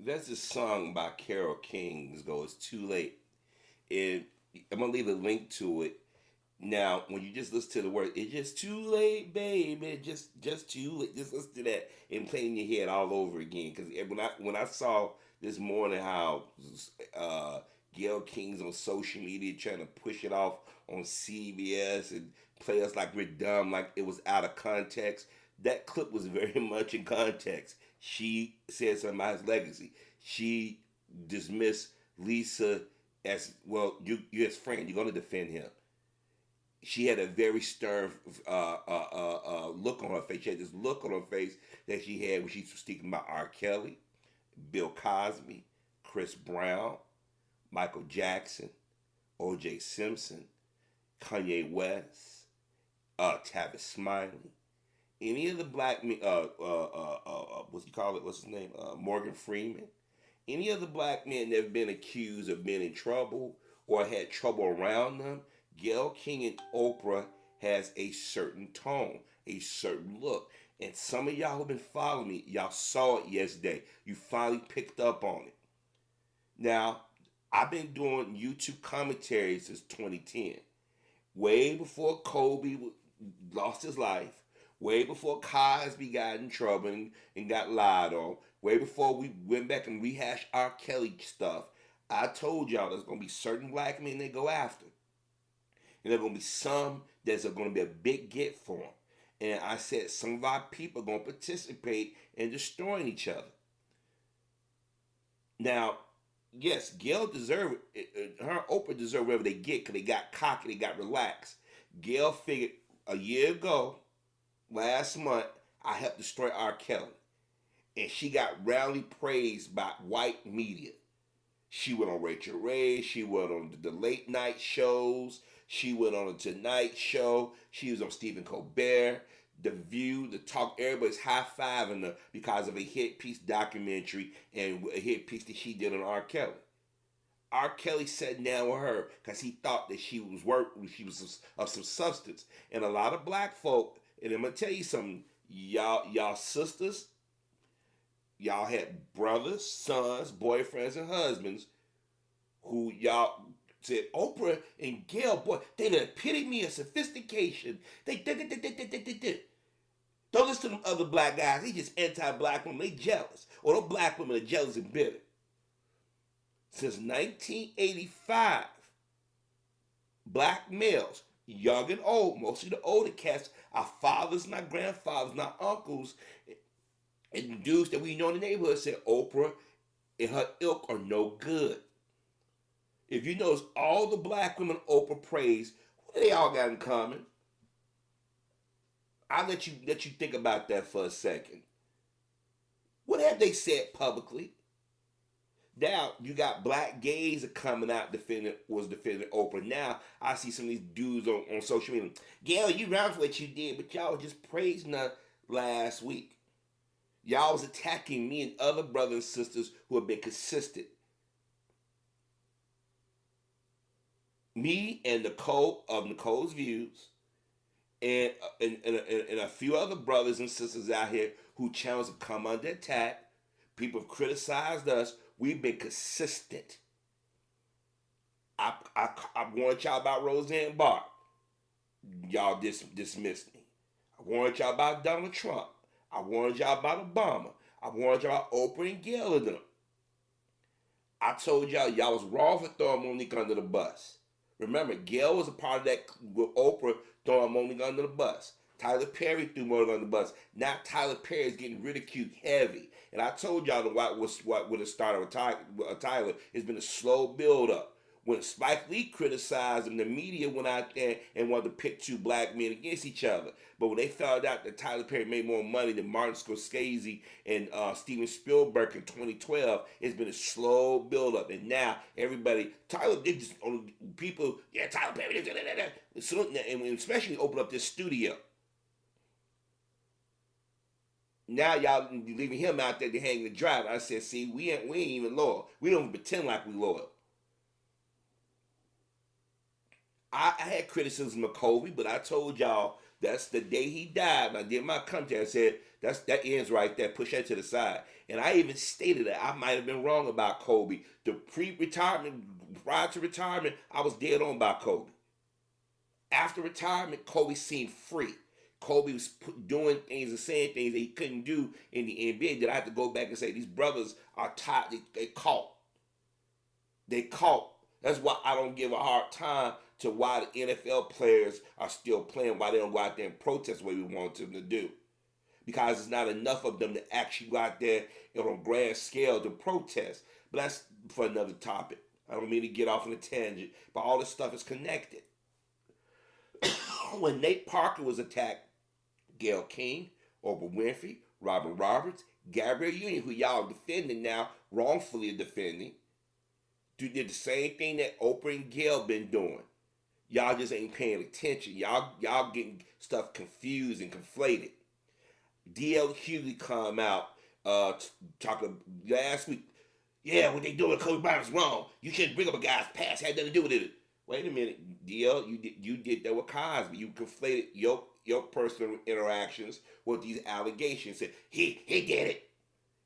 That's a song by Carole King. It goes too late, and I'm gonna leave a link to it. Now, when you just listen to the word, it's just too late, baby. Just too late. Just listen to that and play in your head all over again. Because when I saw this morning how uh, Gail King's on social media trying to push it off on CBS and play us like we're dumb, like it was out of context. That clip was very much in context. She said something about his legacy. She dismissed Lisa as well. You as friend, you're gonna defend him. She had a very stern look on her face. She had this look on her face that she had when she was speaking about R. Kelly, Bill Cosby, Chris Brown, Michael Jackson, O.J. Simpson, Kanye West, Tavis Smiley, any of the black men, what you call it? What's his name? Morgan Freeman. Any of the black men that have been accused of being in trouble or had trouble around them, Gayle King and Oprah has a certain tone, a certain look. And some of y'all who've been following me, y'all saw it yesterday. You finally picked up on it. Now, I've been doing YouTube commentaries since 2010, way before Kobe lost his life, way before Cosby got in trouble and got lied on, way before we went back and rehashed R. Kelly stuff. I told y'all there's gonna be certain black men they go after, and there's gonna be some that's gonna be a big get for them. And I said some of our people are gonna participate in destroying each other. Now, yes, Gail deserved it. Her Oprah deserved whatever they get because they got cocky, they got relaxed. Gail figured a year ago, last month, I helped destroy R. Kelly. And she got roundly praised by white media. She went on Rachel Ray, she went on the late night shows, she went on the Tonight Show, she was on Stephen Colbert, The View, The Talk. Everybody's high fiving her because of a hit piece documentary and a hit piece that she did on R. Kelly. R. Kelly sat down with her because he thought that she was of some substance. And a lot of black folk, and I'm gonna tell you something, y'all sisters, y'all had brothers, sons, boyfriends, and husbands who y'all said Oprah and Gail, boy, they the epitome of sophistication. Don't listen to them other black guys. They just anti-black women. They jealous, or the black women are jealous and bitter. Since 1985, black males, young and old, mostly the older cats, our fathers, not grandfathers, not uncles, and dudes that we know in the neighborhood said Oprah and her ilk are no good. If you notice, all the black women Oprah praised, what do they all got in common? I'll let you think about that for a second. What have they said publicly? Now you got black gays are coming out defending Oprah. Now I see some of these dudes on social media. Gail, you right for what you did, but y'all was just praising her last week. Y'all was attacking me and other brothers and sisters who have been consistent. Me and Nicole of Nicole's Views, and a few other brothers and sisters out here who channels have come under attack. People have criticized us. We've been consistent. I warned y'all about Roseanne Barr. Y'all dismissed me. I warned y'all about Donald Trump. I warned y'all about Obama. I warned y'all about Oprah and Gail and them. I told y'all was wrong for throwing Monique under the bus. Remember, Gail was a part of that with Oprah throwing Monique under the bus. Tyler Perry threw Monique under the bus. Now Tyler Perry is getting ridiculed heavy. And I told y'all what would have started with Tyler. It's been a slow build up. When Spike Lee criticized him, the media went out there and wanted to pit two black men against each other. But when they found out that Tyler Perry made more money than Martin Scorsese and Steven Spielberg in 2012, it's been a slow build up. And now everybody, Tyler, they just people, yeah, Tyler Perry, so, and especially open up this studio. Now y'all leaving him out there to hang the drive. I said, see, we ain't even loyal. We don't even pretend like we loyal. I had criticism of Kobe, but I told y'all that's the day he died. And I did my commentary. I said That ends right there. Push that to the side. And I even stated that I might have been wrong about Kobe. The pre-retirement, prior to retirement, I was dead on about Kobe. After retirement, Kobe seemed free. Kobe was doing things and saying things that he couldn't do in the NBA. That I have to go back and say these brothers are tired. They caught. They caught. That's why I don't give a hard time to why the NFL players are still playing, why they don't go out there and protest the way we want them to do. Because it's not enough of them to actually go out there on a grand scale to protest. But that's for another topic. I don't mean to get off on a tangent, but all this stuff is connected. When Nate Parker was attacked, Gayle King, Oprah Winfrey, Robin Roberts, Gabrielle Union, who y'all are defending now, wrongfully defending, did the same thing that Oprah and Gayle been doing. Y'all just ain't paying attention. Y'all getting stuff confused and conflated. D.L. Hughley come out talking last week. Yeah, what they doing with Kobe Bryant is wrong. You shouldn't bring up a guy's past. Had nothing to do with it. Wait a minute, D.L. You did that with Cosby. You conflated your personal interactions with these allegations. Said he did it,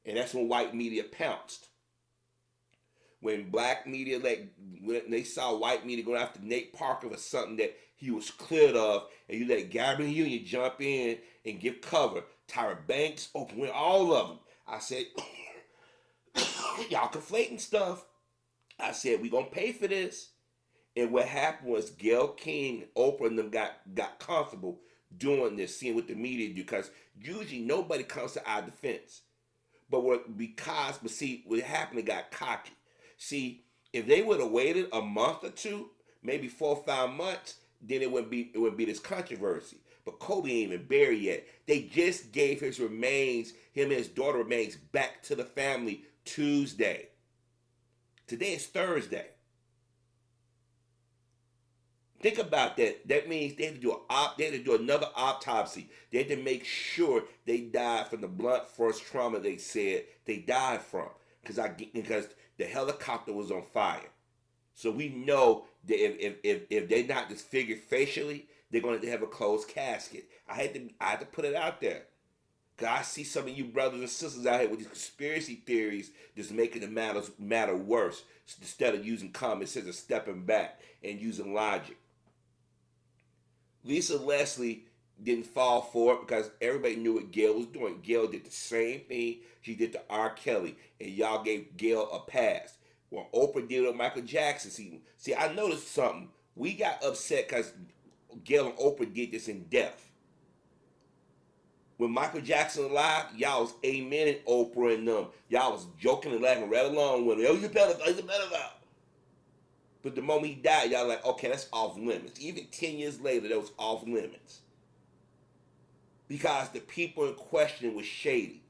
and that's when white media pounced. When black media, when they saw white media going after Nate Parker for something that he was cleared of, and you let Gabrielle Union jump in and give cover, Tyra Banks, Oprah Winfrey, all of them. I said, y'all conflating stuff. I said, we gonna pay for this. And what happened was Gayle King, Oprah, and them got comfortable doing this, seeing what the media do, because usually nobody comes to our defense. But what happened, it got cocky. See, if they would have waited a month or two, maybe 4 or 5 months, then it wouldn't be this controversy. But Kobe ain't even buried yet. They just gave his remains, him and his daughter remains, back to the family Tuesday. Today is Thursday. Think about that. That means they had to do another autopsy. They had to make sure they died from the blunt force trauma they said they died from. Because the helicopter was on fire. So we know that if they're not disfigured facially, they're going to have a closed casket. I had to put it out there. Because I see some of you brothers and sisters out here with these conspiracy theories just making the matter worse instead of using common sense and stepping back and using logic. Lisa Leslie didn't fall for it because everybody knew what Gayle was doing. Gayle did the same thing she did to R. Kelly, and y'all gave Gayle a pass. When Oprah did with Michael Jackson, see, I noticed something. We got upset because Gayle and Oprah did this in death. When Michael Jackson alive, y'all was amening Oprah and them. Y'all was joking and laughing right along with him. Oh, he's a pedophile. But the moment he died, y'all like, okay, that's off limits. Even 10 years later, that was off limits. Because the people in question was shady.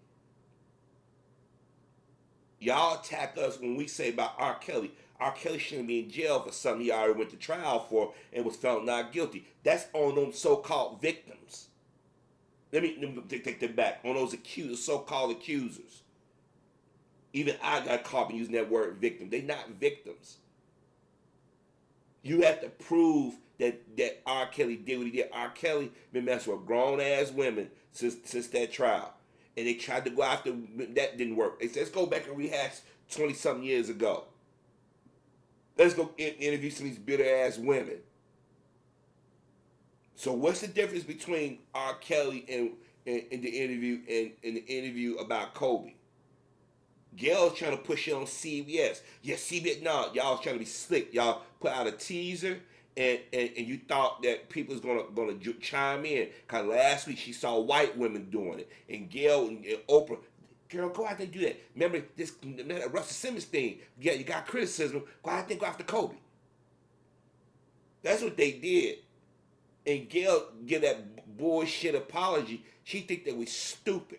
Y'all attack us when we say about R. Kelly. R. Kelly shouldn't be in jail for something he already went to trial for and was found not guilty. That's on them so-called victims. Let me take that back. On those accusers, so-called accusers. Even I got caught using that word victim. They're not victims. You have to prove that R. Kelly did what he did. R. Kelly been messing with grown-ass women since that trial. And they tried to go after, that didn't work. They said, let's go back and rehash 20-something years ago. Let's go interview some of these bitter-ass women. So what's the difference between R. Kelly and the interview and the interview about Kobe? Gail's trying to push it on CBS. Yeah, CBS, no, y'all was trying to be slick. Y'all put out a teaser and you thought that people was gonna chime in. Cause last week she saw white women doing it. And Gail and Oprah, girl, go out there and do that. Remember this Russell Simmons thing? Yeah, you got criticism. Go out there and go after Kobe. That's what they did. And Gail give that bullshit apology. She think that we stupid.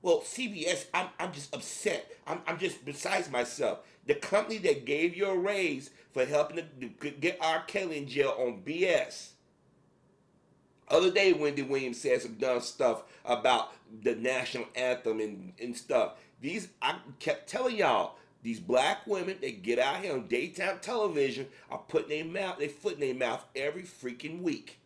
Well, CBS, I'm just upset. I'm just besides myself. The company that gave you a raise for helping to get R. Kelly in jail on BS. Other day, Wendy Williams said some dumb stuff about the national anthem and stuff. I kept telling y'all, these black women, they get out here on daytime television, are putting their foot in their mouth every freaking week.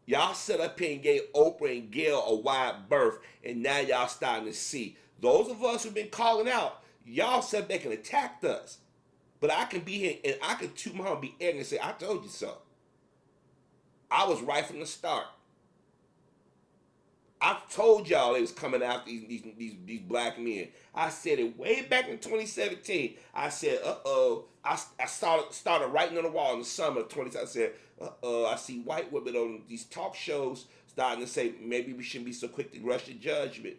Y'all set up here and gave Oprah and Gail a wide berth, and now y'all starting to see. Those of us who've been calling out, y'all sat back and attacked us. But I can be here and I can toot my horn and be arrogant and say, I told you so. I was right from the start. I told y'all they was coming after these black men. I said it way back in 2017. I said, I started writing on the wall in the summer of 2017. I said, I see white women on these talk shows starting to say maybe we shouldn't be so quick to rush to judgment.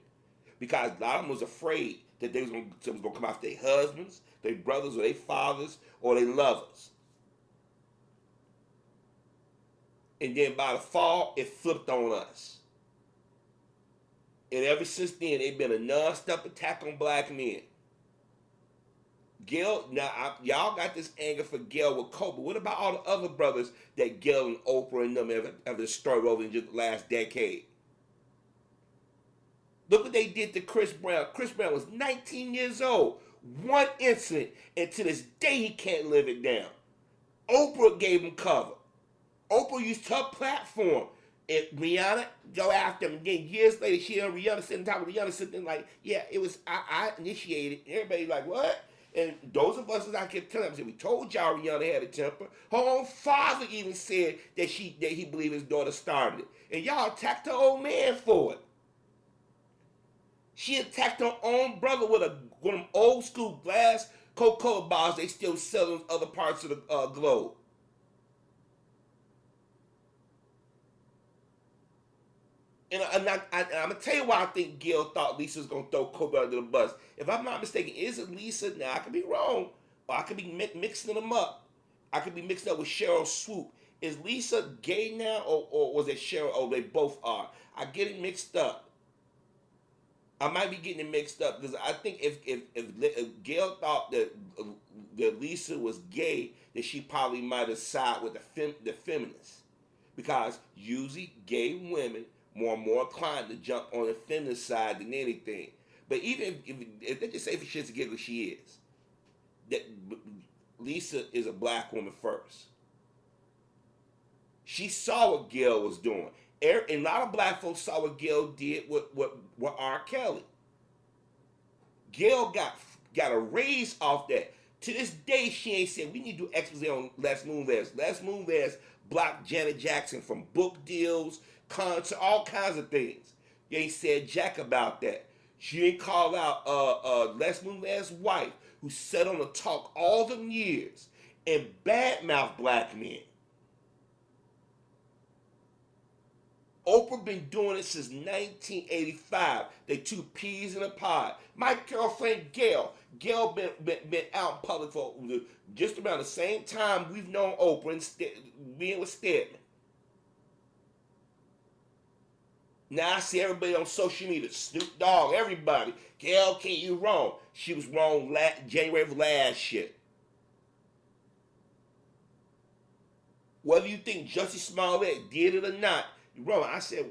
Because a lot of them was afraid that they was going to come after their husbands, their brothers, or their fathers, or their lovers. And then by the fall, it flipped on us. And ever since then, they've been a non-stop attack on black men. Gail, now y'all got this anger for Gail with Kobe. What about all the other brothers that Gail and Oprah and them have destroyed over in just the last decade? Look what they did to Chris Brown. Chris Brown was 19 years old. One incident, and to this day he can't live it down. Oprah gave him cover. Oprah used her platform. If Rihanna go after him, and then years later, she and Rihanna sitting on top of Rihanna sitting like, yeah, it was, I initiated. Everybody like, what? And those of us, as I kept telling them, we told y'all Rihanna had a temper. Her own father even said that he believed his daughter started it. And y'all attacked her old man for it. She attacked her own brother with one of them old school glass Coca-Cola bottles they still sell in other parts of the globe. And I'm going to tell you why I think Gail thought Lisa was going to throw Kobe under the bus. If I'm not mistaken, is it Lisa? Now, I could be wrong, or I could be mixing them up. I could be mixed up with Cheryl Swoop. Is Lisa gay now, or was it Cheryl? Oh, they both are. I get it mixed up. I might be getting it mixed up because I think if Gail thought that Lisa was gay, that she probably might have sided with the feminists, because usually gay women more and more inclined to jump on the feminist side than anything. But even if they just say for shits and giggles, she is. That Lisa is a black woman first. She saw what Gail was doing. And a lot of black folks saw what Gail did with R. Kelly. Gail got a raise off that. To this day, she ain't said, we need to do expose on Les Moonves. Les Moonves blocked Janet Jackson from book deals, concert, all kinds of things. You ain't said jack about that. She ain't called out Les Moonves' wife, who sat on the talk all them years and badmouth black men. Oprah been doing it since 1985. They two peas in a pod. My girlfriend Gail been out in public for just around the same time we've known Oprah and being with Stedman. Now I see everybody on social media, Snoop Dogg, everybody. Gail, can't you wrong? She was wrong January of last year. Whether you think Jussie Smollett did it or not, you're wrong. I said,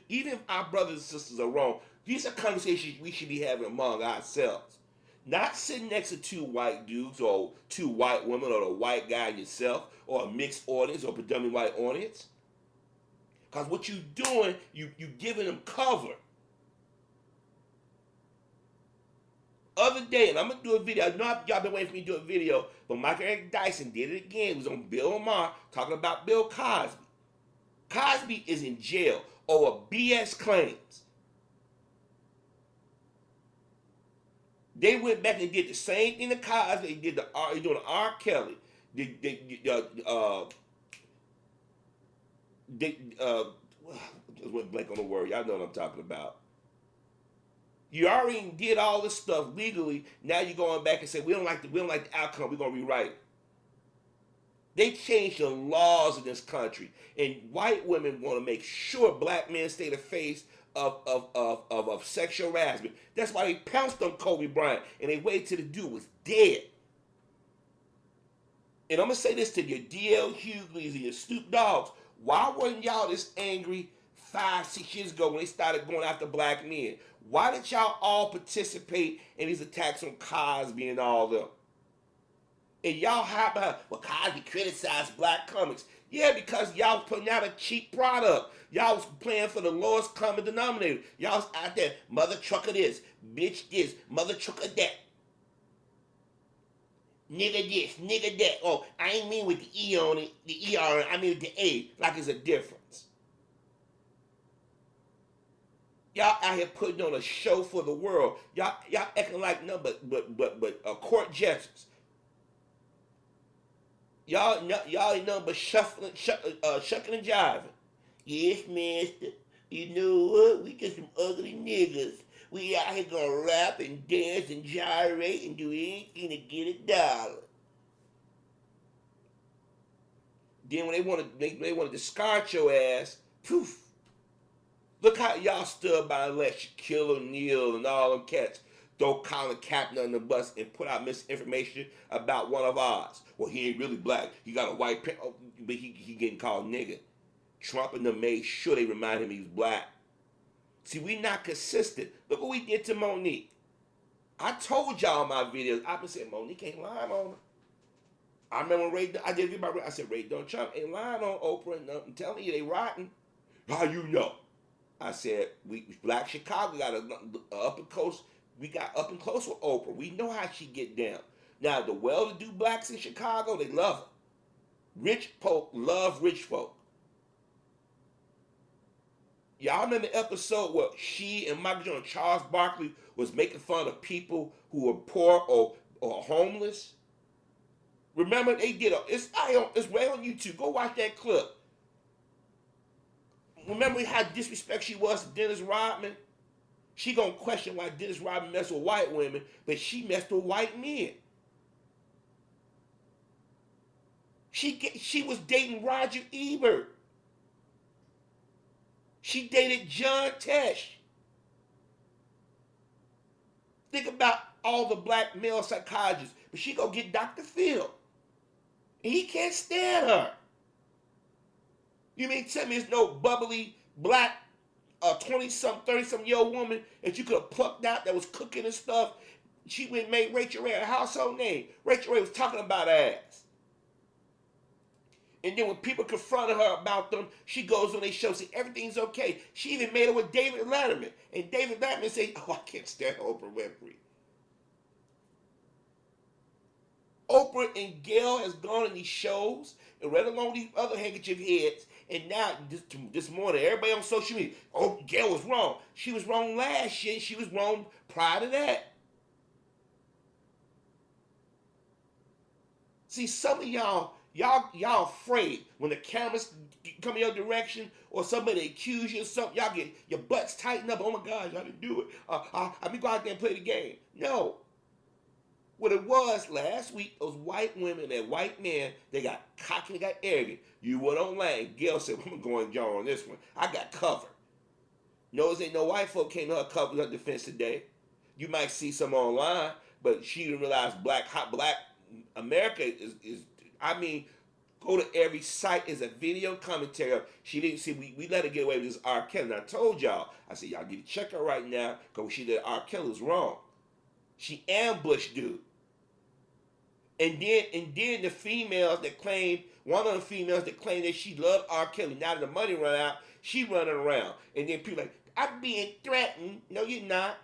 even if our brothers and sisters are wrong, these are conversations we should be having among ourselves. Not sitting next to two white dudes or two white women or a white guy yourself or a mixed audience or predominantly white audience. Because what you doing, you giving them cover. Other day, and I'm going to do a video. I know y'all been waiting for me to do a video, but Michael Eric Dyson did it again. It was on Bill Maher talking about Bill Cosby. Cosby is in jail over BS claims. They went back and did the same thing to Cosby. They doing to R. Kelly. Just went blank on the word. Y'all know what I'm talking about. You already did all this stuff legally. Now you're going back and say we don't like the outcome. We're gonna rewrite it. They changed the laws in this country, and white women want to make sure black men stay the face of sexual harassment. That's why they pounced on Kobe Bryant, and they waited till the dude was dead. And I'm gonna say this to your DL Hughley's and your Snoop Dogs. Why weren't y'all this angry 5-6 years ago when they started going after black men? Why did y'all all participate in these attacks on Cosby and all them? And y'all hide behind, well, Cosby criticized black comics. Yeah, because y'all was putting out a cheap product. Y'all was playing for the lowest common denominator. Y'all was out there, mother trucker this, bitch this, mother trucker that, nigga this, nigga that. Oh, I ain't mean with the E on it, the ER, I mean with the A, like it's a difference. Y'all out here putting on a show for the world. Y'all acting like nothing but court jesters. Y'all ain't nothing but shucking and jiving. Yes, mister. You know what? We get some ugly niggas. We out here gonna rap and dance and gyrate and do anything to get a dollar. Then when they want to discard your ass, poof. Look how y'all stood by and let Shaquille O'Neal and all them cats throw Colin Kaepernick on the bus and put out misinformation about one of ours. Well, he ain't really black. He got a white print, but he getting called nigga. Trump and them made sure they remind him he was black. See, we not consistent. Look what we did to Monique. I told y'all in my videos, I've been saying Monique ain't lying on her. I remember when I did about I said Ray Donald Trump ain't lying on Oprah and I'm telling you they rotten. How you know? I said we Black Chicago got a up and close. We got up and close with Oprah. We know how she get down. Now the well-to-do blacks in Chicago, they love her. Rich folk love rich folk. Y'all remember the episode where she and Michael Jordan, Charles Barkley was making fun of people who were poor or homeless? Remember they did it's right on YouTube. Go watch that clip. Remember how disrespectful she was to Dennis Rodman? She gonna question why Dennis Rodman messed with white women, but she messed with white men. She was dating Roger Ebert. She dated John Tesh. Think about all the black male psychologists, but she go get Dr. Phil. And he can't stand her. You mean tell me there's no bubbly black 20-something, 30-something year old woman that you could have plucked out that was cooking and stuff? She went and made Rachel Ray a household name. Rachel Ray was talking about ass. And then when people confronted her about them, she goes on their show, say everything's okay. She even made it with David Letterman. And David Letterman said, oh, I can't stand Oprah Winfrey. Oprah and Gail has gone on these shows and read along these other handkerchief heads. And now, this morning, everybody on social media, oh, Gail was wrong. She was wrong last year. She was wrong prior to that. See, some of y'all afraid when the cameras come in your direction or somebody accuse you of something, y'all get your butts tightened up. Oh my God, y'all didn't do it. Let me go out there and play the game. No. What it was last week, those white women and white men, they got cocky, they got arrogant. You went online. Gail said, I'm going to John on this one. I got covered. Notice ain't no white folk came to her cover her defense today. You might see some online, but she didn't realize black America is I mean, go to every site is a video commentary. She didn't see we let her get away with this R. Kelly. And I told y'all, I said, y'all need to check her right now because she did R. Kelly was wrong. She ambushed dude. And then the females that claim, one of the females that claimed that she loved R. Kelly, now that the money run out, she running around. And then people like, I'm being threatened. No, you're not.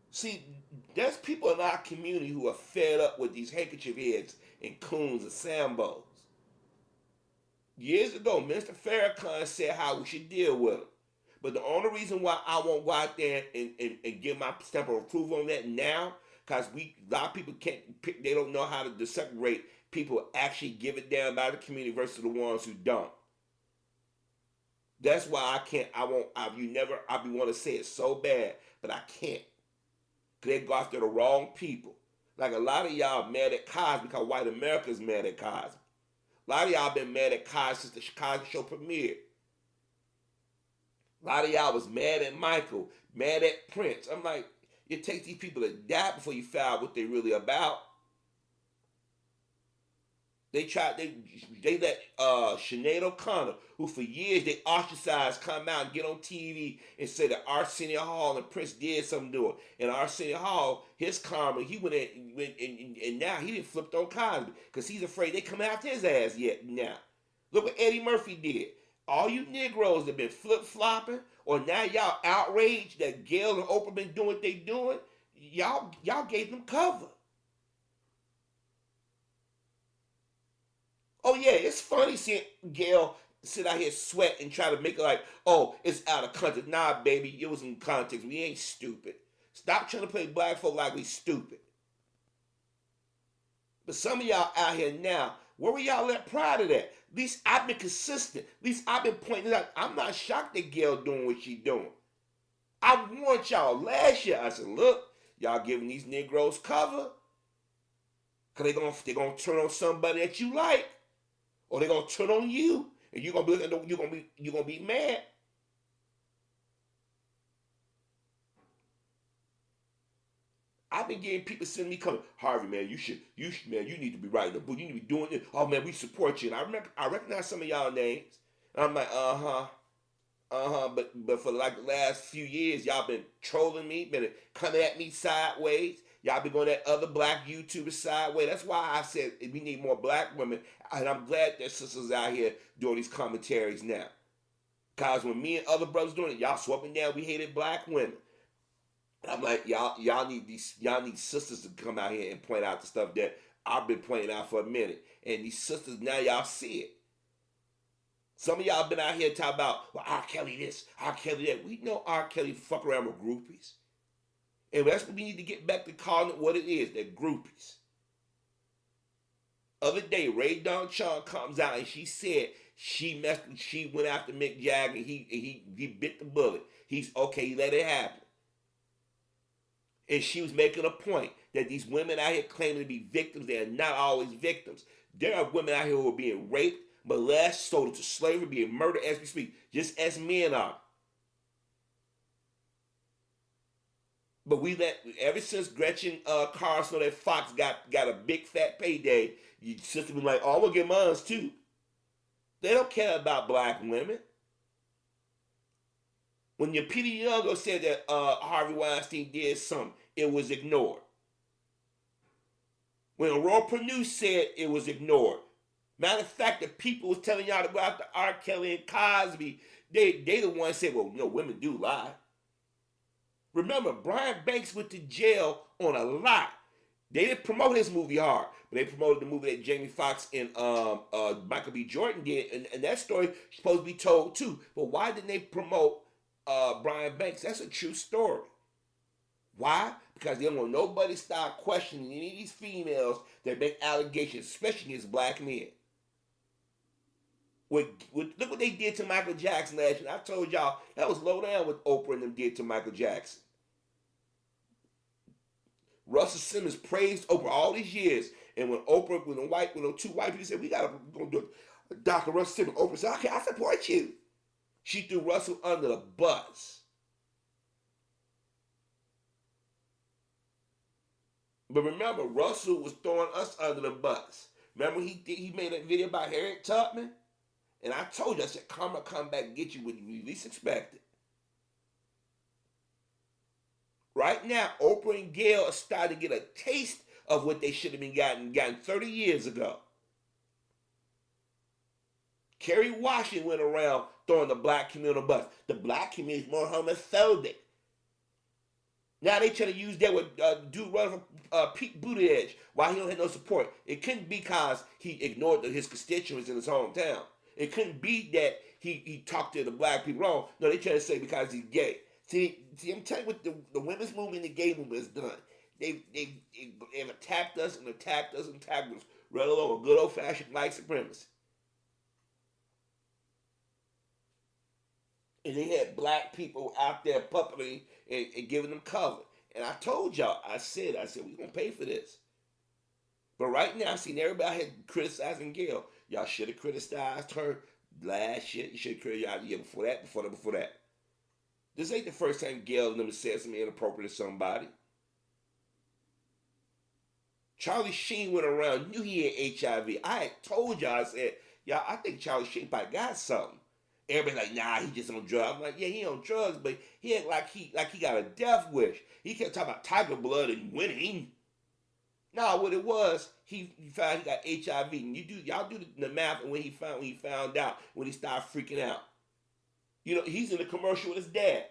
See, there's people in our community who are fed up with these handkerchief heads and coons and sambos. Years ago, Minister Farrakhan said how we should deal with them. But the only reason why I won't go out there and give my stamp of approval on that now, because a lot of people they don't know how to separate people who actually give it down by the community versus the ones who don't. That's why I be want to say it so bad, but I can't. Because they go after the wrong people. Like a lot of y'all mad at Cosby because white America's mad at Cosby. A lot of y'all been mad at Cosby since the Chicago show premiered. A lot of y'all was mad at Michael, mad at Prince. I'm like, it takes these people to die before you find out what they really about. They let Sinead O'Connor, who for years they ostracized, come out and get on TV and say that Arsenio Hall and Prince did something to him. And Arsenio Hall, his karma, he and now he didn't flipped on Cosby because he's afraid they come after his ass yet now. Look what Eddie Murphy did. All you Negroes that been flip flopping, or now y'all outraged that Gayle and Oprah been doing what they doing, y'all gave them cover. Oh yeah, it's funny seeing Gayle sit out here sweat and try to make it like, oh, it's out of context. Nah, baby, it was in context. We ain't stupid. Stop trying to play black folk like we stupid. But some of y'all out here now, where were y'all at prior to that? At least I've been consistent. At least I've been pointing out. I'm not shocked that Gayle doing what she doing. I warned y'all last year. I said, look, y'all giving these Negroes cover, cause they gonna turn on somebody that you like, or they gonna turn on you, and you're gonna be mad. I've been getting people sending me coming, Harvey, man, man, you need to be writing a book. You need to be doing it. Oh man, we support you. And I recognize some of y'all names. And I'm like, But for like the last few years, y'all been trolling me, been coming at me sideways. Y'all been going at other black YouTubers sideways. That's why I said we need more black women. And I'm glad there's sisters out here doing these commentaries now. Cause when me and other brothers doing it, y'all swapping down, we hated black women. I'm like, y'all need sisters to come out here and point out the stuff that I've been pointing out for a minute. And these sisters, now y'all see it. Some of y'all been out here talking about, well, R. Kelly this, R. Kelly that. We know R. Kelly fuck around with groupies. And that's what we need to get back to calling it what it is, they're groupies. Other day, Ray Don Chong comes out and she said she went after Mick Jagger, he bit the bullet. He's okay, he let it happen. And she was making a point that these women out here claiming to be victims, they are not always victims. There are women out here who are being raped, molested, sold into slavery, being murdered as we speak, just as men are. But ever since Gretchen Carlson that Fox got a big fat payday, you sister be like, oh, I'm gonna get mine too. They don't care about black women. When your Peter Youngo said that Harvey Weinstein did something, it was ignored. When Aurora Perdue said it was ignored. Matter of fact, the people was telling y'all to go after R. Kelly and Cosby, they the ones said, well, women do lie. Remember, Brian Banks went to jail on a lie. They didn't promote his movie hard, but they promoted the movie that Jamie Foxx and Michael B. Jordan did, and that story is supposed to be told too. But why didn't they promote Brian Banks? That's a true story. Why? Because they don't want nobody to start questioning any of these females that make allegations, especially against black men. Look what they did to Michael Jackson last year. I told y'all that was low down what Oprah and them did to Michael Jackson. Russell Simmons praised Oprah all these years, and when the two white people said we gotta go do Dr. Russell Simmons, Oprah said, "Okay, I support you." She threw Russell under the bus. But remember, Russell was throwing us under the bus. Remember he made a video about Harriet Tubman? And I told you, I said, karma come back and get you when you least expect it. Right now, Oprah and Gayle are starting to get a taste of what they should have been gotten 30 years ago. Kerry Washington went around throwing the black community on the bus. The black community is more homophobic. Now they trying to use that with dude running from Pete Buttigieg while he don't have no support. It couldn't be because he ignored his constituents in his hometown. It couldn't be that he talked to the black people wrong. No, they trying to say because he's gay. See, I'm telling you what the women's movement and the gay movement has done. They've attacked us and attacked us and attacked us right along a good old-fashioned white supremacy. And they had black people out there puppeting and giving them cover. And I told y'all, I said, we're going to pay for this. But right now, I've seen everybody here criticizing Gayle. Y'all should have criticized her last year. You should have criticized the year before that. This ain't the first time Gayle and them said something inappropriate to somebody. Charlie Sheen went around, knew he had HIV. I had told y'all, I said, y'all, I think Charlie Sheen probably got something. Everybody like, nah, he just on drugs. I'm like, yeah, he on drugs, but he act like he got a death wish. He kept talking about tiger blood and winning. No, what it was, he found he got HIV. And y'all do the math and when he found out, when he started freaking out. You know, he's in the commercial with his dad.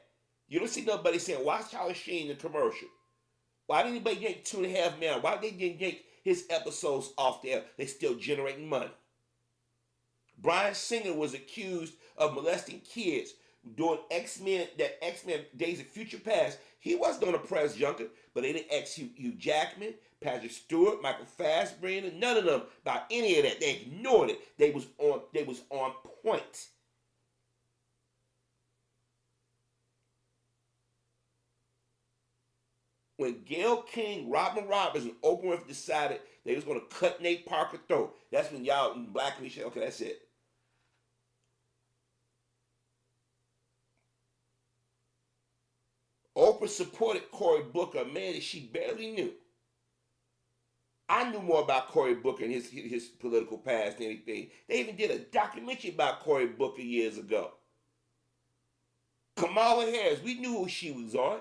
You don't see nobody saying, why Charlie Sheen in the commercial? Why did anybody yank $2.5 million? Why did they yank his episodes off there? They still generating money. Bryan Singer was accused of molesting kids during X-Men Days of Future Past. He wasn't on the press junket, but they didn't ask Hugh Jackman, Patrick Stewart, Michael Fassbender, none of them about any of that. They ignored it. They was on point. When Gayle King, Robin Roberts, and Oprah Winfrey decided they was going to cut Nate Parker's throat, that's when y'all in black people said, okay, that's it. Oprah supported Cory Booker, a man that she barely knew. I knew more about Cory Booker and his political past than anything. They even did a documentary about Cory Booker years ago. Kamala Harris, we knew who she was on.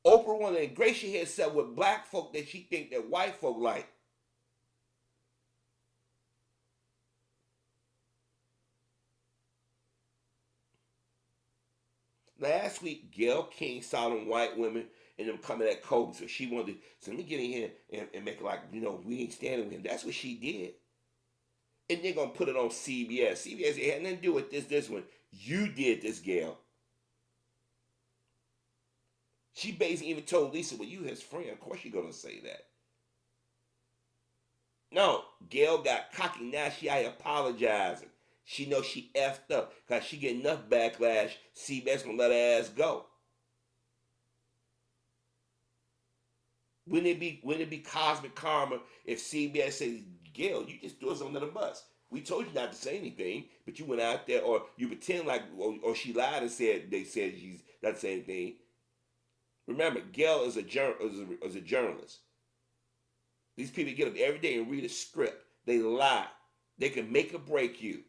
Oprah wanted to ingratiate herself with black folk that she think that white folk like. Last week, Gayle King saw them white women and them coming at Kobe, so she wanted to, so let me get in here and make it like, you know, we ain't standing with him. That's what she did. And they're going to put it on CBS. CBS, it had nothing to do with this one. You did this, Gayle. She basically even told Lisa, well, you his friend. Of course you're going to say that. No, Gayle got cocky. Now she out here apologizing. She knows she effed up because she get enough backlash. CBS going to let her ass go. Wouldn't it be cosmic karma if CBS says, Gayle, you just threw us under the bus. We told you not to say anything, but you went out there, or you pretend like, or she lied and said they said she's not saying anything. Remember, Gayle is a journalist. These people get up every day and read a script. They lie. They can make or break you.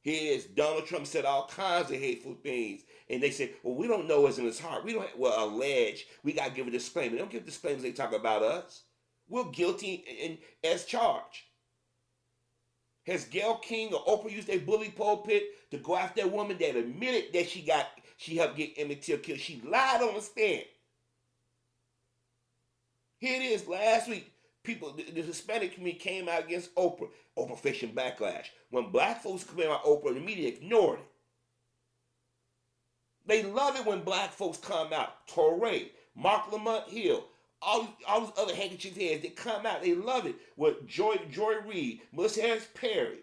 Here it is. Donald Trump said all kinds of hateful things. And they say, well, we don't know what's in his heart. We don't, well, allege. We got to give a disclaimer. They don't give disclaimers. They talk about us. We're guilty and as charged. Has Gayle King or Oprah used a bully pulpit to go after a woman that admitted that she helped get Emmett Till killed? She lied on the stand. Here it is. Last week, the Hispanic community came out against Oprah. Oprah facing backlash. When black folks come out Oprah, the media ignored it. They love it when black folks come out. Torrey, Mark Lamont Hill, all those other handkerchief heads, they come out. They love it. With Joy Reid, Melissa Harris Perry,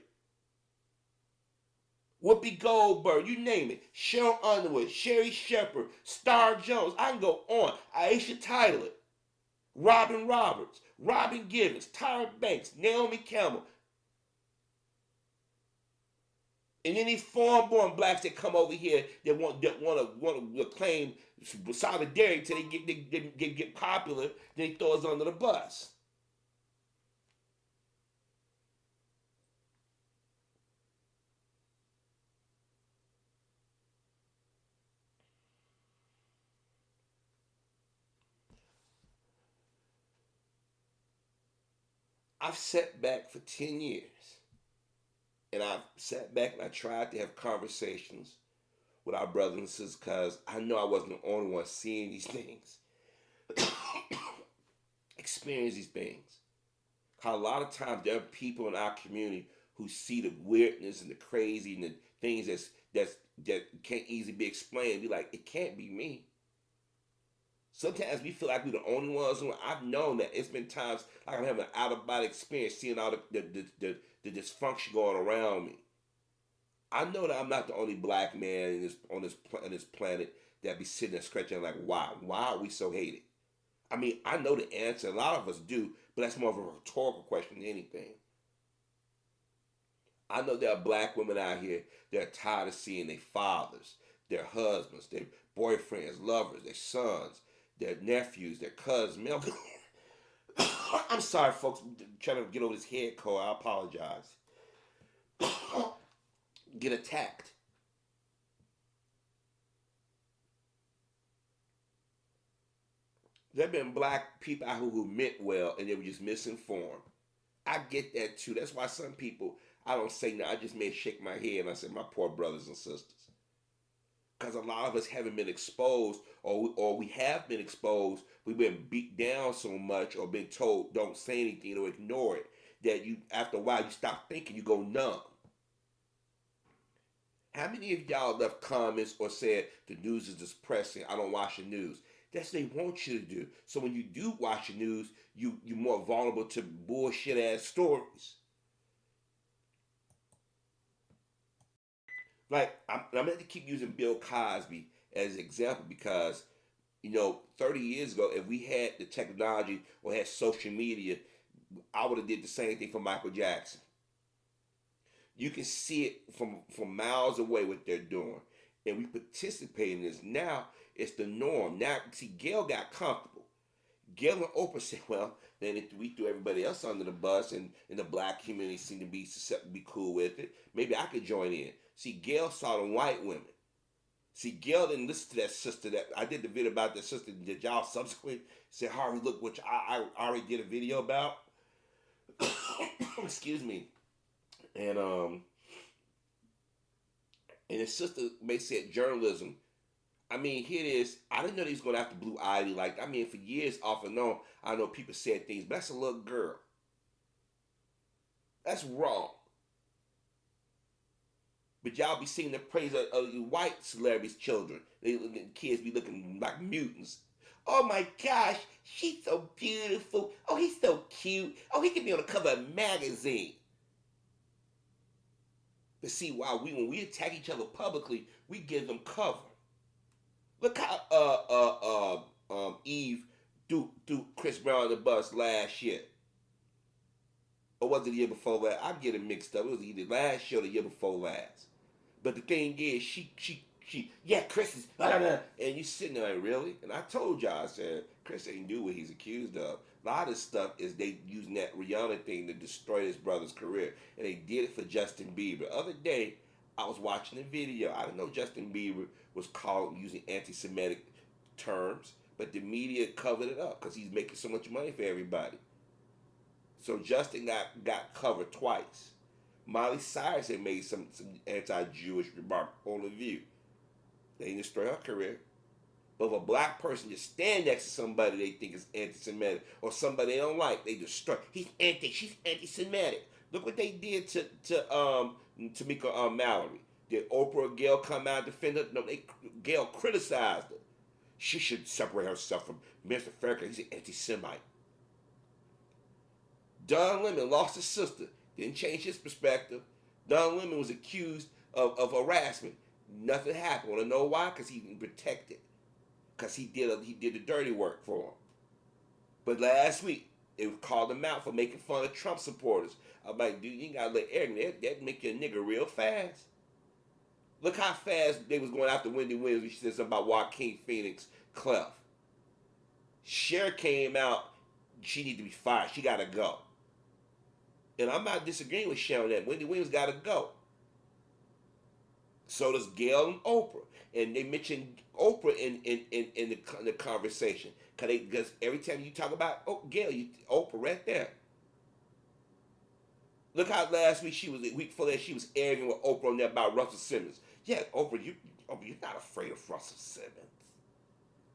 Whoopi Goldberg, you name it. Cheryl Underwood, Sherry Shepherd, Star Jones. I can go on. Aisha Tyler, Robin Roberts, Robin Givens, Tyra Banks, Naomi Campbell. And any foreign-born blacks that come over here that want to claim solidarity until they get popular, then they throw us under the bus. I've sat back for 10 years. And I've sat back and I tried to have conversations with our brothers and sisters because I know I wasn't the only one seeing these things, experience these things. How a lot of times there are people in our community who see the weirdness and the crazy and the things that can't easily be explained. Be like, it can't be me. Sometimes we feel like we're the only ones who. I've known that it's been times like I'm having an out of body experience, seeing all the dysfunction going around me. I know that I'm not the only black man on this planet that be sitting there scratching like, why? Why are we so hated? I mean, I know the answer. A lot of us do, but that's more of a rhetorical question than anything. I know there are black women out here that are tired of seeing their fathers, their husbands, their boyfriends, lovers, their sons, their nephews, their cousins, I'm sorry, folks. I'm trying to get over this head cold. I apologize. Get attacked. There have been black people out who meant well and they were just misinformed. I get that too. That's why some people, I don't say no. I just may shake my head and I say, my poor brothers and sisters. Because a lot of us haven't been exposed, or we have been exposed. We've been beat down so much, or been told don't say anything or ignore it, that you after a while you stop thinking, you go numb. How many of y'all left comments or said the news is depressing? I don't watch the news. That's what they want you to do. So when you do watch the news, you're more vulnerable to bullshit ass stories. Like I'm going to keep using Bill Cosby as an example because 30 years ago, if we had the technology or had social media, I would have did the same thing for Michael Jackson. You can see it from miles away what they're doing, and we participate in this. Now it's the norm. Now, see, Gail got comfortable. Gail and Oprah said, "Well, then we threw everybody else under the bus, and the black community seemed to be susceptible, be cool with it. Maybe I could join in." See, Gail saw the white women. See, Gail didn't listen to that sister. That I did the video about that sister. Did y'all subsequently say, "Harvey, look, which I already did a video about." Excuse me. And his sister may say journalism. I mean, here it is. I didn't know he was going after Blue Ivy. Like, I mean, for years off and on, I know people said things, but that's a little girl. That's wrong. But y'all be singing the praise of the white celebrities' children. The kids be looking like mutants. Oh my gosh, she's so beautiful. Oh, he's so cute. Oh, he can be on the cover of a magazine. But see, when we attack each other publicly, we give them cover. Look how Eve threw Chris Brown on the bus last year. Or was it the year before last? I'm getting mixed up. It was either last year or the year before last. But the thing is, yeah, Chris is, and you sitting there like, really? And I told y'all, I said, Chris ain't do what he's accused of. A lot of stuff is they using that Rihanna thing to destroy his brother's career. And they did it for Justin Bieber. The other day, I was watching a video. I didn't know Justin Bieber was called using anti-Semitic terms, but the media covered it up because he's making so much money for everybody. So Justin got covered twice. Miley Cyrus had made some anti-Jewish remark on The View. They didn't destroy her career. But if a black person just stand next to somebody they think is anti-Semitic or somebody they don't like, they destroy. She's anti-Semitic. Look what they did to Tamika Mallory. Did Oprah or Gail come out and defend her? No, Gail criticized her. She should separate herself from Mr. Farrakhan. He's an anti-Semite. Don Lemon lost his sister. Didn't change his perspective. Don Lemon was accused of harassment. Nothing happened. Want to know why? Because he didn't protect it. Because he did the dirty work for him. But last week, they called him out for making fun of Trump supporters. I'm like, dude, you ain't gotta let Eric, that make you a nigga real fast. Look how fast they was going after Wendy Williams when she said something about Joaquin Phoenix Clef. Cher came out, she need to be fired. She gotta go. And I'm not disagreeing with Cher on that. Wendy Williams gotta go. So does Gail and Oprah. And they mentioned Oprah in the conversation. Because every time you talk about Gail, Oprah right there. Look how last week the week before that, she was arguing with Oprah on that about Russell Simmons. Yeah, Oprah, you're not afraid of Russell Simmons.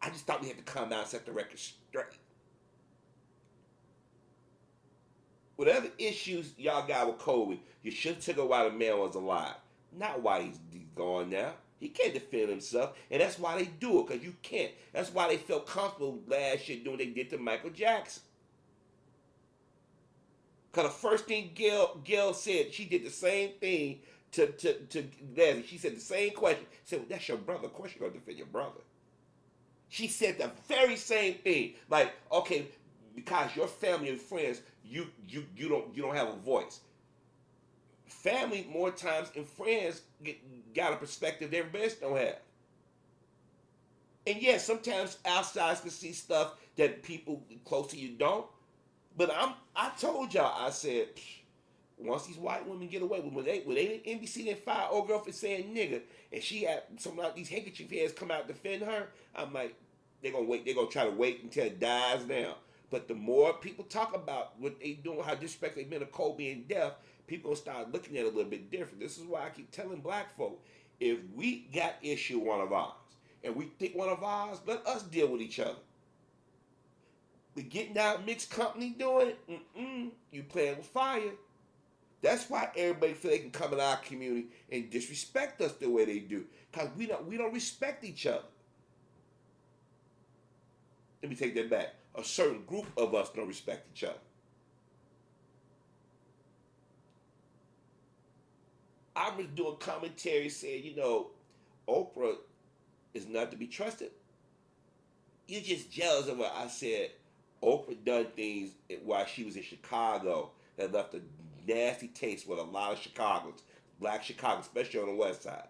I just thought we had to come out and set the record straight. Whatever issues y'all got with Kobe, you should have took it while the man was alive. Not why he's gone now. He can't defend himself, and that's why they do it, because you can't. That's why they felt comfortable last year doing what they did to Michael Jackson. Because the first thing Gail said, she did the same thing to Leslie. She said the same question. She said, well, that's your brother. Of course you're going to defend your brother. She said the very same thing. Like, okay, because your family and friends, you don't have a voice. Family more times and friends got a perspective their best don't have. And yes, sometimes outsiders can see stuff that people close to you don't. But I told y'all, I said, once these white women get away, when they NBC didn't fire old girl for saying nigga, and she had some like these handkerchief heads come out to defend her, I'm like, they're gonna try to wait until it dies down. But the more people talk about what they doing, how disrespectful they've been to Kobe and death, people gonna start looking at it a little bit different. This is why I keep telling black folk, if we got issue one of ours, and we think one of ours, let us deal with each other. But getting out mixed company doing it, you playing with fire. That's why everybody feel they can come in our community and disrespect us the way they do. Because we don't respect each other. Let me take that back. A certain group of us don't respect each other. I was doing commentary saying, Oprah is not to be trusted. You're just jealous of her. I said, Oprah done things while she was in Chicago that left a nasty taste with a lot of Chicagoans, black Chicago, especially on the west side.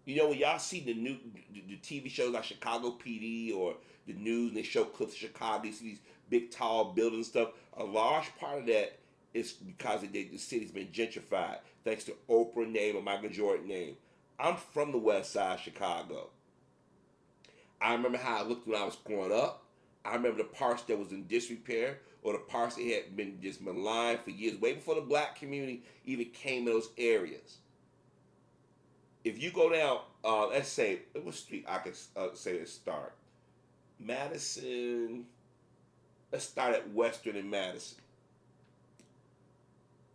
When y'all see the TV shows like Chicago PD or the news and they show clips of Chicago, you see these big tall buildings and stuff. A large part of that is because the city's been gentrified thanks to Oprah name or Michael Jordan name. I'm from the west side of Chicago. I remember how I looked when I was growing up. I remember the parts that was in disrepair or the parts that had been just maligned for years, way before the black community even came in those areas. If you go down, let's say, what street I could say let's start? Madison, let's start at Western and Madison.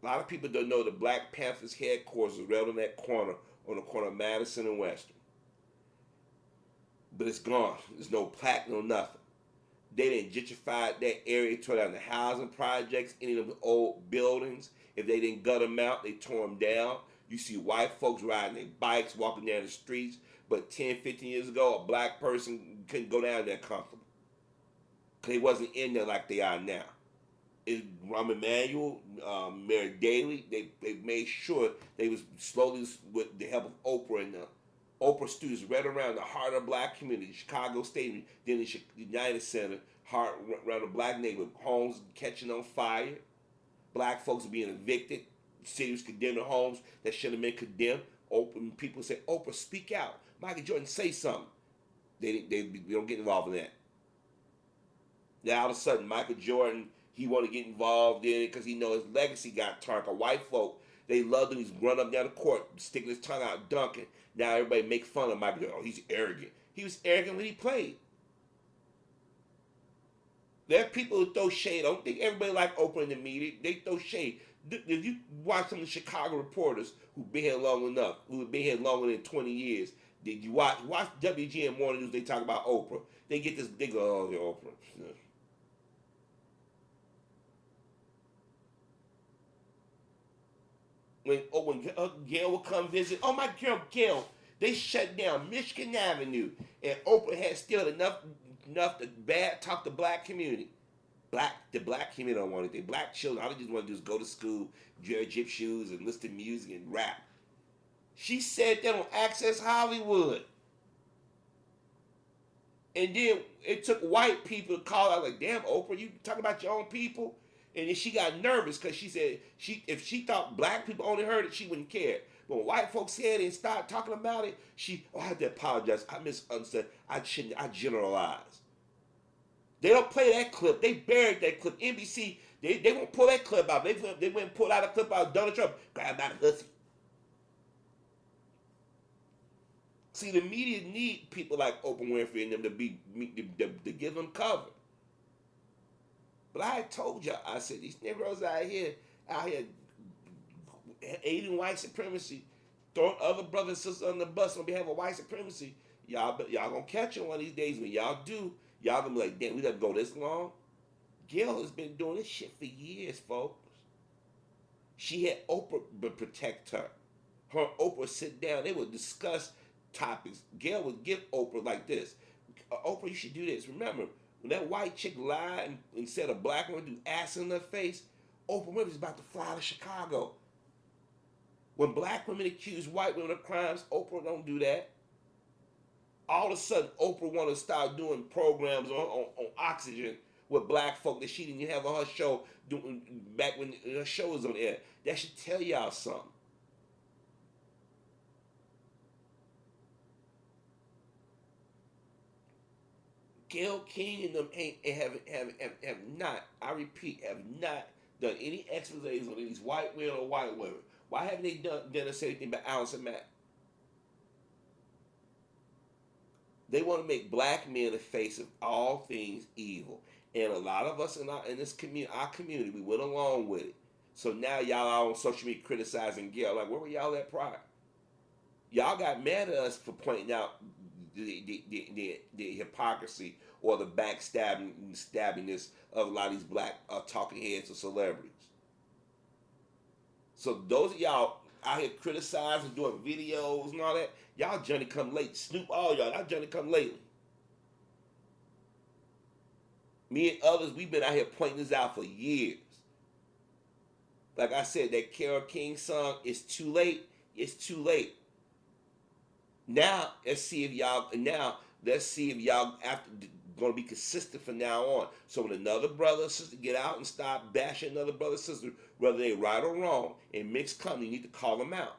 A lot of people don't know the Black Panthers headquarters is right on that corner, on the corner of Madison and Western. But it's gone. There's no plaque, no nothing. They didn't gentrify that area, tore down the housing projects, any of the old buildings. If they didn't gut them out, they tore them down. You see white folks riding their bikes, walking down the streets. But 10, 15 years ago, a black person couldn't go down there comfortable. Because they wasn't in there like they are now. Rahm Emanuel, Mayor Daley, they made sure they was slowly, with the help of Oprah and the Oprah students right around the heart of the black community, Chicago Stadium, then the United Center, heart around the black neighborhood, homes catching on fire, black folks being evicted, cities condemning homes that should have been condemned. Oprah, people say, Oprah, speak out. Michael Jordan, say something. They don't get involved in that. Now all of a sudden, Michael Jordan, he want to get involved in it because he know his legacy got tarnished. White folk, they loved him. He's run up down the court, sticking his tongue out, dunking. Now everybody make fun of Michael Jordan. Oh, he's arrogant. He was arrogant when he played. There are people who throw shade. I don't think everybody like Oprah in the media. They throw shade. If you watch some of the Chicago reporters who've been here long enough, who've been here longer than 20 years, did you watch WGN Morning News? They talk about Oprah. They get this. They go, oh, yeah, Oprah. Yeah. When Gail would come visit, oh my girl Gail, they shut down Michigan Avenue, and Oprah had still enough to bad talk the black community. The black community don't want anything. Black children, all they just want to do is go to school, wear gym shoes, and listen to music and rap. She said that on Access Hollywood. And then it took white people to call out like, damn, Oprah, you talking about your own people? And then she got nervous because she said if she thought black people only heard it, she wouldn't care. But when white folks said it and started talking about it, I had to apologize. I misunderstood. I generalized. They don't play that clip. They buried that clip. NBC, they won't pull that clip out. They went and pulled out a clip out of Donald Trump. Grab out a hussy. See, the media need people like Oprah Winfrey and them to give them cover. But I told y'all, I said, these Negroes out here aiding white supremacy, throwing other brothers and sisters on the bus on behalf of white supremacy. Y'all gonna catch them one of these days. When y'all do, y'all gonna be like, damn, we gotta go this long? Gail has been doing this shit for years, folks. She had Oprah protect her. Her and Oprah sit down. They would discuss topics. Gail would give Oprah like this. Oprah, you should do this. Remember, when that white chick lied and said a black woman do ass in her face, Oprah Winfrey's about to fly to Chicago. When black women accuse white women of crimes, Oprah don't do that. All of a sudden, Oprah want to start doing programs on Oxygen with black folk that she didn't have on her show doing back when her show was on air. That should tell y'all something. Gayle King and them have not, I repeat, have not done any exposés on these white men or white women. Why haven't they done us anything about Allison Mack? They want to make black men the face of all things evil. And a lot of us in this community, our community, we went along with it. So now y'all are on social media criticizing Gayle. Like, where were y'all at prior? Y'all got mad at us for pointing out the hypocrisy or the stabbingness of a lot of these black talking heads or celebrities. So those of y'all out here criticizing, doing videos and all that, y'all Johnny come late. Snoop, all y'all Johnny come lately. Me and others, we've been out here pointing this out for years. Like I said, that Carole King song, It's Too Late. It's too late. Now let's see if y'all after going to be consistent from now on. So when another brother or sister get out and stop bashing another brother or sister, whether they right or wrong, in mixed company, you need to call them out.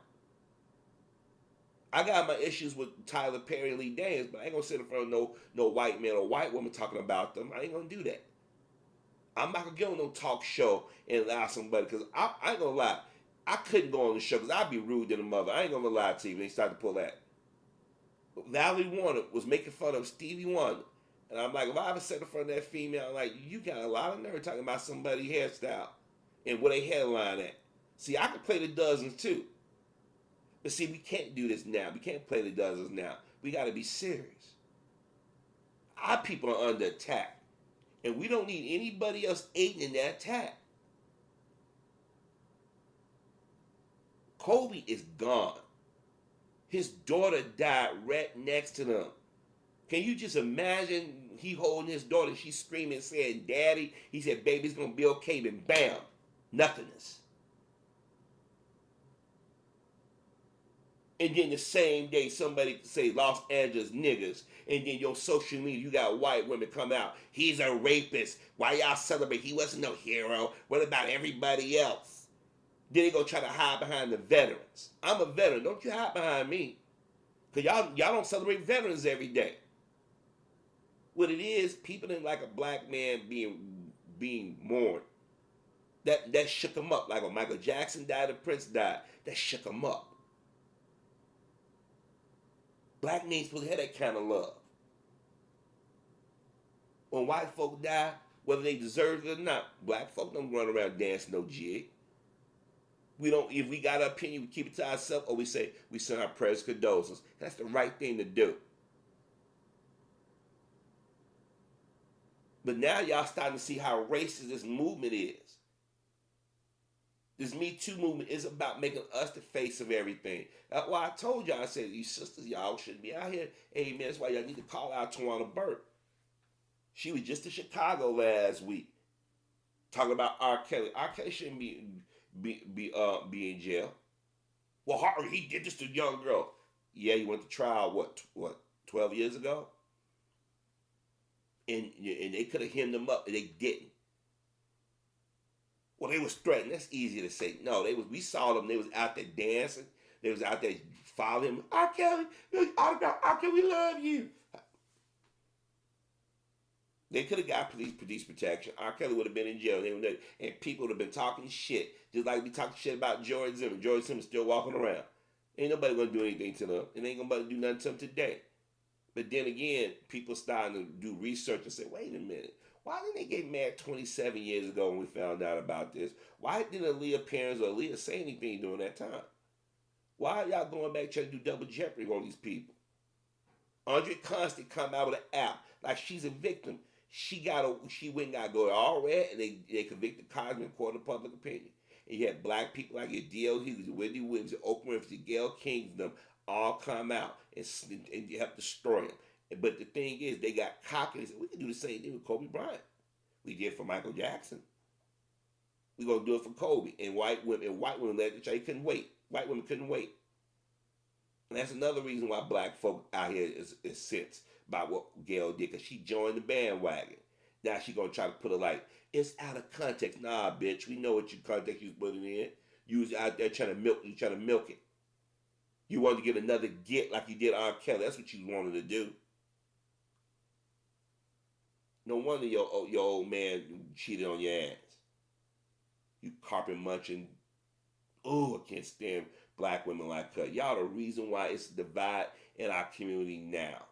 I got my issues with Tyler Perry and Lee Daniels, but I ain't gonna sit in front of no white man or white woman talking about them. I ain't gonna do that. I'm not gonna get on no talk show and allow somebody, because I ain't gonna lie, I couldn't go on the show because I'd be rude to the mother. I ain't gonna lie to you when they start to pull that. Valerie Warner was making fun of Stevie Wonder. And I'm like, if I ever sat in front of that female, I'm like, you got a lot of nerve talking about somebody's hairstyle and where they headline at. See, I can play the dozens too. But see, we can't do this now. We can't play the dozens now. We got to be serious. Our people are under attack. And we don't need anybody else aiding in that attack. Kobe is gone. His daughter died right next to them. Can you just imagine he holding his daughter, she's screaming, saying, Daddy? He said, baby's going to be okay, then bam, nothingness. And then the same day, somebody say Los Angeles niggas, and then your social media, you got white women come out. He's a rapist. Why y'all celebrate? He wasn't no hero. What about everybody else? Then they go try to hide behind the veterans. I'm a veteran. Don't you hide behind me. Because y'all don't celebrate veterans every day. What it is, people didn't like a black man being mourned. That shook them up. Like when Michael Jackson died and Prince died, that shook them up. Black men supposed to have that kind of love. When white folk die, whether they deserve it or not, black folk don't run around dancing no jig. We don't. If we got an opinion, we keep it to ourselves, or we say we send our prayers, condolences. That's the right thing to do. But now y'all starting to see how racist this movement is. This Me Too movement is about making us the face of everything. That's why I told y'all, I said, you sisters, y'all shouldn't be out here. Amen. That's why y'all need to call out Tawana Burke. She was just in Chicago last week talking about R. Kelly. R. Kelly shouldn't be in jail. Well, Harvey, he did this to a young girl. Yeah, he went to trial, what, 12 years ago? And they could have hemmed him up, and they didn't. Well, they was threatened. That's easy to say. No, we saw them. They was out there dancing. They was out there following him. R. Kelly, R. Kelly, we love you. They could have got police protection. R. Kelly would have been in jail. And people would have been talking shit. Just like we talking shit about George Zimmerman. George Zimmerman's still walking around. Ain't nobody going to do anything to them. And ain't nobody do nothing to them today. But then again, people starting to do research and say, wait a minute. Why didn't they get mad 27 years ago when we found out about this? Why didn't Aaliyah parents or Aaliyah say anything during that time? Why are y'all going back trying to do double jeopardy on these people? Andre Constant come out with an app like she's a victim. She went and got to go to all red, and they convicted Cosby in court of public opinion. And you had black people like your D.L. Hughes, Wendy Williams, Oprah Winfrey, Gayle King, them all come out and help destroy them. But the thing is, they got cocky and said, we can do the same thing with Kobe Bryant. We did for Michael Jackson. We're going to do it for Kobe. And white women led the church. They couldn't wait. White women couldn't wait. And that's another reason why black folk out here is sensed by what Gayle did, because she joined the bandwagon. Now she gonna try to put it like it's out of context. Nah, bitch, we know what you context you was putting in. You was out there trying to milk. You trying to milk it. You wanted to get another get like you did R. Kelly. That's what you wanted to do. No wonder your old man cheated on your ass. You carpet munching. Oh, I can't stand black women like her. Y'all the reason why it's a divide in our community now.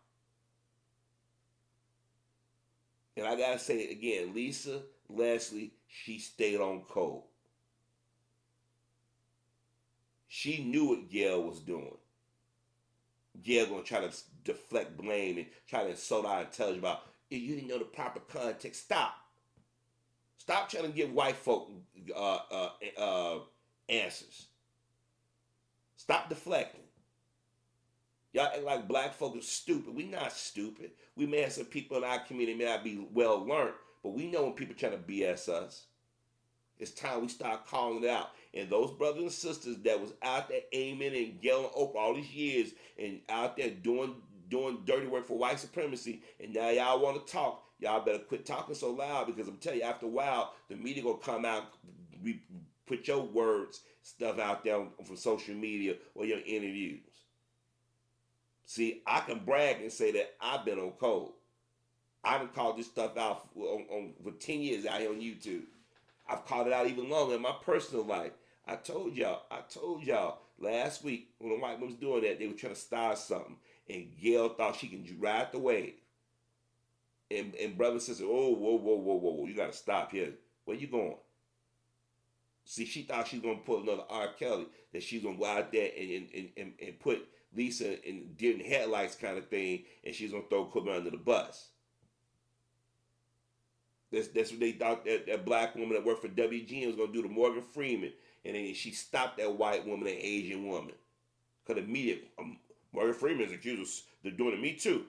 And I gotta say it again, Lisa Leslie, she stayed on code. She knew what Gail was doing. Gail gonna try to deflect blame and try to insult our intelligence about if you didn't know the proper context. Stop. Stop trying to give white folk uh, uh, uh, answers. Stop deflecting. Y'all act like black folk are stupid. We not stupid. We may have some people in our community may not be well learned, but we know when people trying to BS us. It's time we start calling it out. And those brothers and sisters that was out there aiming and yelling Oprah all these years and out there doing dirty work for white supremacy, and now y'all want to talk, y'all better quit talking so loud, because I'm telling you, after a while, the media gonna come out, put your words, stuff out there from social media or your interviews. See, I can brag and say that I've been on code. I done called this stuff out for 10 years out here on YouTube. I've called it out even longer in my personal life. I told y'all last week when the white woman was doing that, they were trying to start something. And Gail thought she can ride the wave. And brother and sister, oh, whoa, you got to stop here. Where you going? See, she thought she was going to pull another R. Kelly, that she's going to go out there and put Lisa in deer in the headlights kind of thing, and she's going to throw Kobe under the bus. That's what they thought that black woman that worked for WGN was going to do to Morgan Freeman. And then she stopped that white woman and Asian woman. Because the media, Morgan Freeman is accused of doing it. Me too.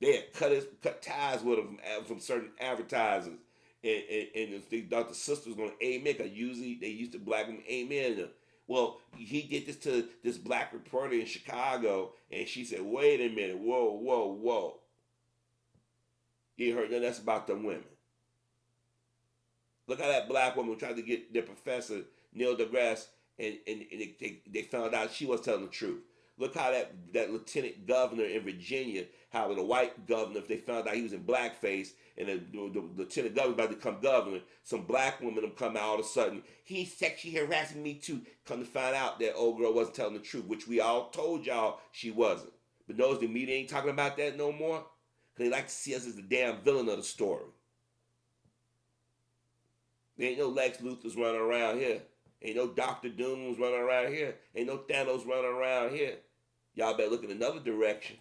They had cut ties with him from certain advertisers. And they thought the sister was going to amen, because usually they used to black women amen. Well, he did this to this black reporter in Chicago, and she said, wait a minute, whoa. You heard nothing else about them women. Look how that black woman tried to get their professor, Neil deGrasse, and they found out she was telling the truth. Look how that lieutenant governor in Virginia, how the white governor, if they found out he was in blackface, and the lieutenant governor about to become governor, some black women have come out all of a sudden, he's sexually harassing me too. Come to find out that old girl wasn't telling the truth, which we all told y'all she wasn't. But notice the media ain't talking about that no more, because they like to see us as the damn villain of the story. There ain't no Lex Luthor's running around here. Ain't no Dr. Doom's running around here. Ain't no Thanos running around here. Y'all better look in another direction.